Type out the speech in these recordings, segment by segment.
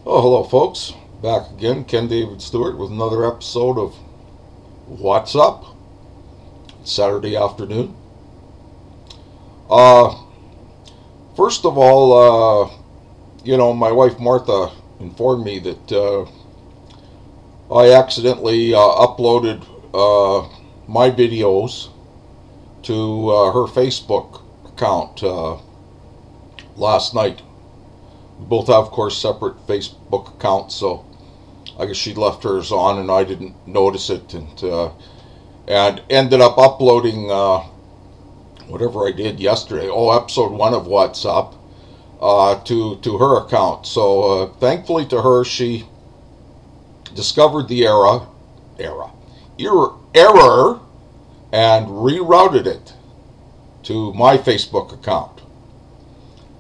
Oh, hello, folks. Back again, David Stewart, with another episode of What's Up? Saturday afternoon. Uh, First of all, my wife Martha informed me that I accidentally uploaded my videos to her Facebook account last night. We both have, of course, separate Facebook accounts, so I guess she left hers on and I didn't notice it, and ended up uploading whatever I did yesterday. Oh, episode 1 of What's Up to her account. So thankfully to her, she discovered the error and rerouted it to my Facebook account.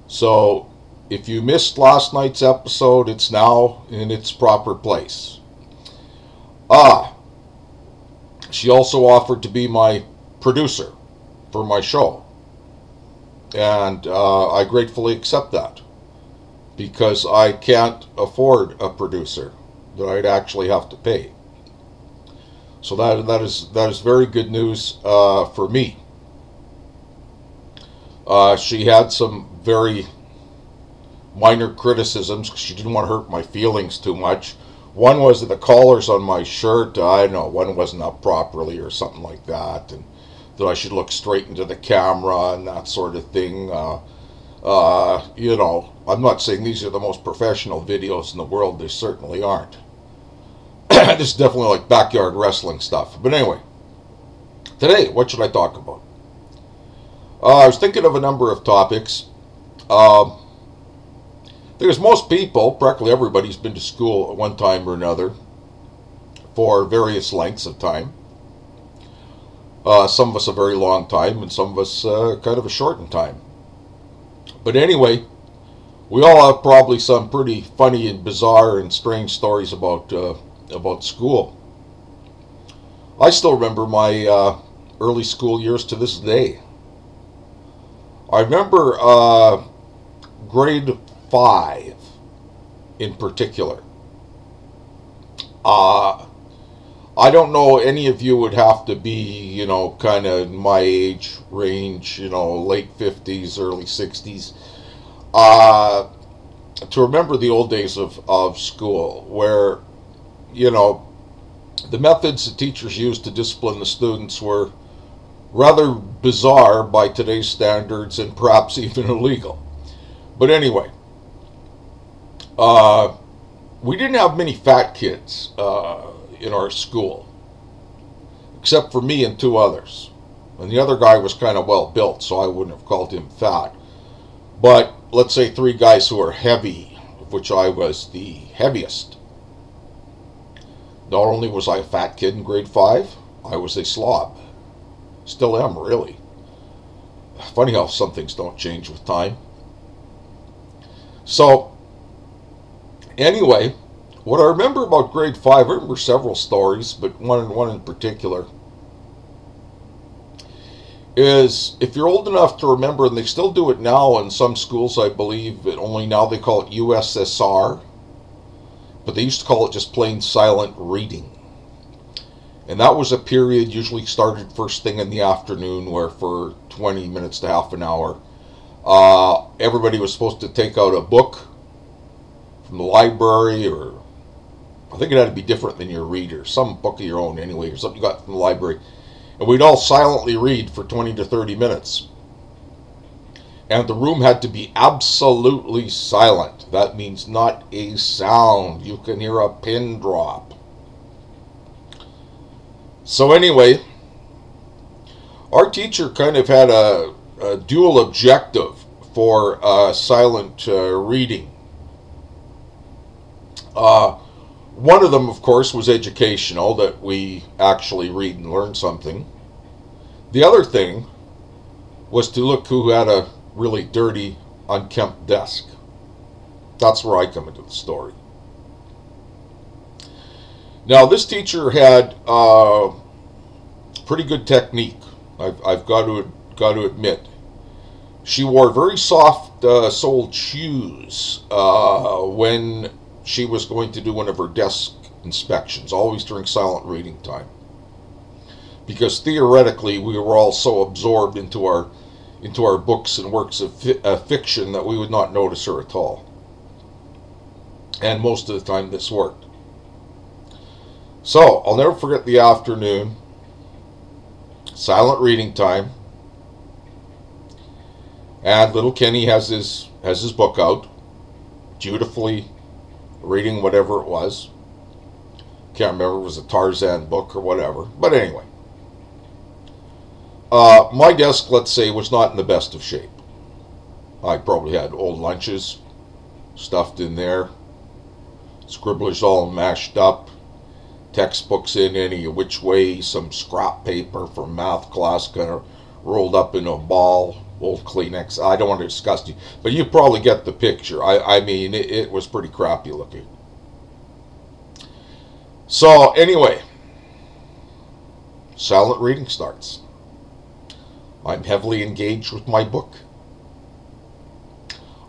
So if you missed last night's episode, it's now in its proper place. She also offered to be my producer for my show, and I gratefully accept that, because I can't afford a producer that I'd actually have to pay. So that is very good news for me. She had some very minor criticisms because she didn't want to hurt my feelings too much. One was that the collars on my shirt, I don't know, one wasn't up properly or something like that, and that I should look straight into the camera and that sort of thing. I'm not saying these are the most professional videos in the world. They certainly aren't. This is definitely like backyard wrestling stuff. But anyway, today, what should I talk about? I was thinking of a number of topics. There's most people, practically everybody's been to school at one time or another for various lengths of time. Some of us a very long time, and some of us kind of a shortened time. But anyway, we all have probably some pretty funny and bizarre and strange stories about school. I still remember my early school years to this day. I remember grade 5 in particular. I don't know, any of you would have to be, kind of my age range, late 50s, early 60s, to remember the old days of school, where, the methods that teachers used to discipline the students were rather bizarre by today's standards and perhaps even illegal. But anyway, we didn't have many fat kids in our school, except for me and 2 others. And the other guy was kind of well built, so I wouldn't have called him fat. But let's say 3 guys who are heavy, of which I was the heaviest. Not only was I a fat kid in grade 5, I was a slob. Still am, really. Funny how some things don't change with time. So, anyway, what I remember about grade 5, I remember several stories, but one in particular, is if you're old enough to remember, and they still do it now in some schools, I believe, only now they call it USSR, but they used to call it just plain silent reading. And that was a period usually started first thing in the afternoon, where for 20 minutes to half an hour, everybody was supposed to take out a book from the library, or I think it had to be different than your reader, some book of your own anyway, or something you got from the library, and we'd all silently read for 20 to 30 minutes. And the room had to be absolutely silent. That means not a sound. You can hear a pin drop. So anyway, our teacher kind of had a dual objective for silent reading. One of them, of course, was educational, that we actually read and learn something. The other thing was to look who had a really dirty, unkempt desk. That's where I come into the story. Now, this teacher had pretty good technique. I've got to admit. She wore very soft soled shoes when she was going to do one of her desk inspections, always during silent reading time. Because theoretically, we were all so absorbed into our books and works of fiction that we would not notice her at all. And most of the time this worked. So, I'll never forget the afternoon, silent reading time, and little Kenny has his book out, dutifully reading whatever it was. Can't remember if it was a Tarzan book or whatever, but anyway. My desk, let's say, was not in the best of shape. I probably had old lunches stuffed in there, scribblers all mashed up, textbooks in any which way, some scrap paper from math class kind of rolled up in a ball, old Kleenex. I don't want to discuss you, but you probably get the picture. I mean, it was pretty crappy looking. So anyway, silent reading starts. I'm heavily engaged with my book.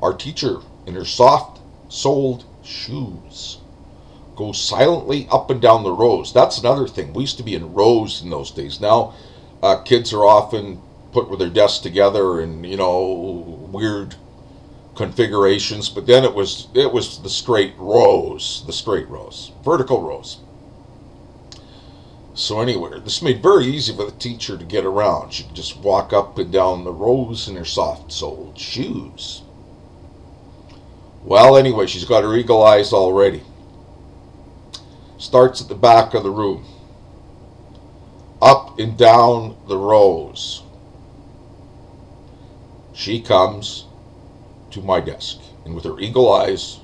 Our teacher, in her soft-soled shoes, goes silently up and down the rows. That's another thing. We used to be in rows in those days. Now, kids are often put with their desks together in, weird configurations. But then it was the straight rows, vertical rows. So anyway, this made it very easy for the teacher to get around. She could just walk up and down the rows in her soft-soled shoes. Well, anyway, she's got her eagle eyes already. Starts at the back of the room. Up and down the rows. She comes to my desk, and with her eagle eyes,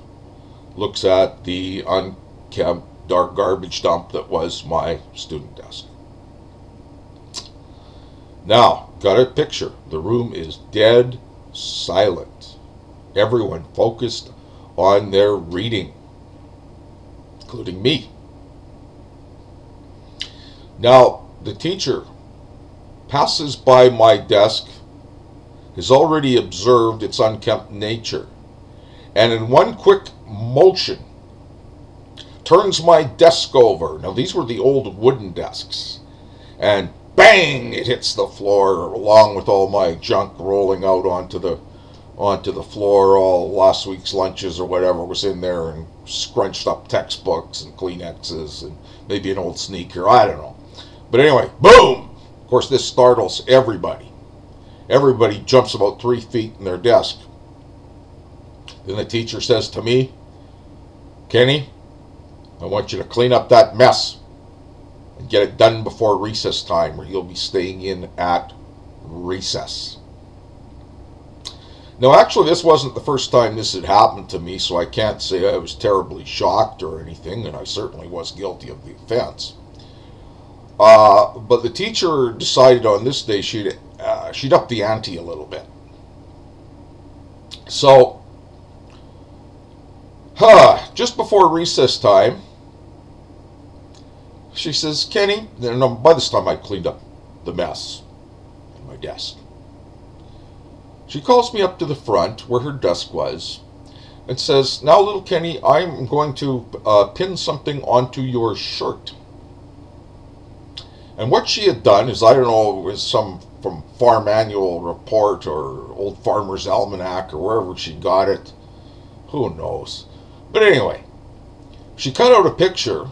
looks at the unkempt dark garbage dump that was my student desk. Now, got a picture. The room is dead silent. Everyone focused on their reading, including me. Now, the teacher passes by my desk, has already observed its unkempt nature, and in one quick motion, turns my desk over. Now, these were the old wooden desks. And bang! It hits the floor, along with all my junk rolling out onto the floor. All last week's lunches or whatever was in there, and scrunched up textbooks and Kleenexes and maybe an old sneaker. I don't know. But anyway, boom! Of course, this startles everybody. Everybody jumps about 3 feet in their desk. Then the teacher says to me, Kenny, I want you to clean up that mess and get it done before recess time, or you'll be staying in at recess. Now, actually, this wasn't the first time this had happened to me, so I can't say I was terribly shocked or anything, and I certainly was guilty of the offense. But the teacher decided on this day she'd up the ante a little bit. So, just before recess time, she says, Kenny, by this time I'd cleaned up the mess in my desk. She calls me up to the front where her desk was and says, now, little Kenny, I'm going to pin something onto your shirt. And what she had done is, I don't know, it was some from Farm Annual Report or Old Farmer's Almanac or wherever she got it. Who knows? But anyway, she cut out a picture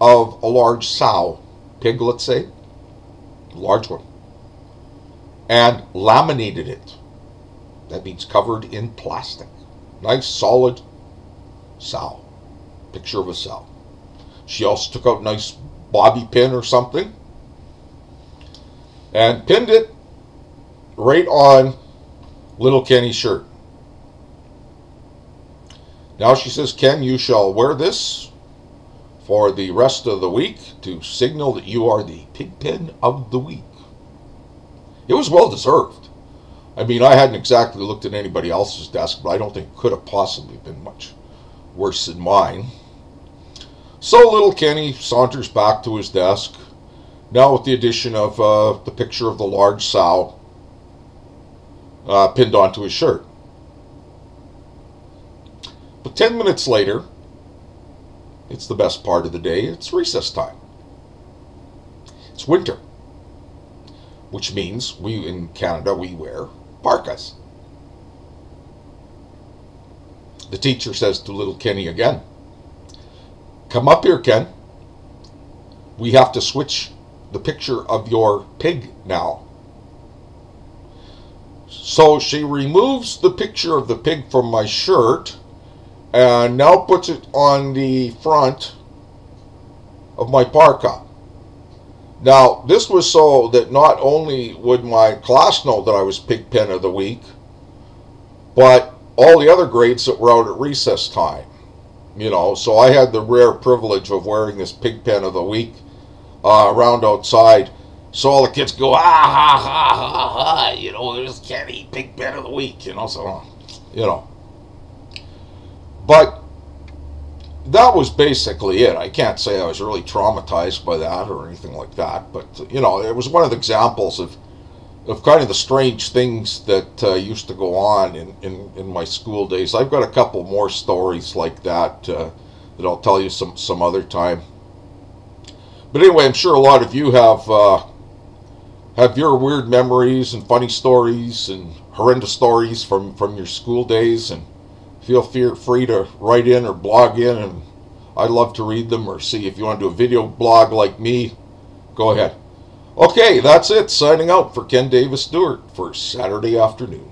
of a large sow, pig, let's say, a large one, and laminated it. That means covered in plastic. Nice, solid sow. Picture of a sow. She also took out a nice bobby pin or something and pinned it right on little Kenny's shirt. Now she says, Ken, you shall wear this for the rest of the week to signal that you are the Pigpen of the week. It was well deserved. I mean, I hadn't exactly looked at anybody else's desk, but I don't think it could have possibly been much worse than mine. So little Kenny saunters back to his desk, now with the addition of the picture of the large sow pinned onto his shirt. But 10 minutes later, it's the best part of the day, it's recess time. It's winter, which means in Canada, we wear parkas. The teacher says to little Kenny again, "Come up here, Ken. We have to switch the picture of your pig now." So she removes the picture of the pig from my shirt and now puts it on the front of my parka. Now, this was so that not only would my class know that I was Pigpen of the Week, but all the other grades that were out at recess time. So I had the rare privilege of wearing this Pigpen of the Week around outside. So all the kids go, ha, ha, ha, ha, there's Kenny, Pigpen of the Week, But that was basically it. I can't say I was really traumatized by that or anything like that, but, it was one of the examples of kind of the strange things that used to go on in my school days. I've got a couple more stories like that that I'll tell you some other time. But anyway, I'm sure a lot of you have your weird memories and funny stories and horrendous stories from your school days, and feel free to write in or blog in, and I'd love to read them, or see if you want to do a video blog like me, go ahead. Okay, that's it. Signing out for Ken David Stewart for Saturday afternoon.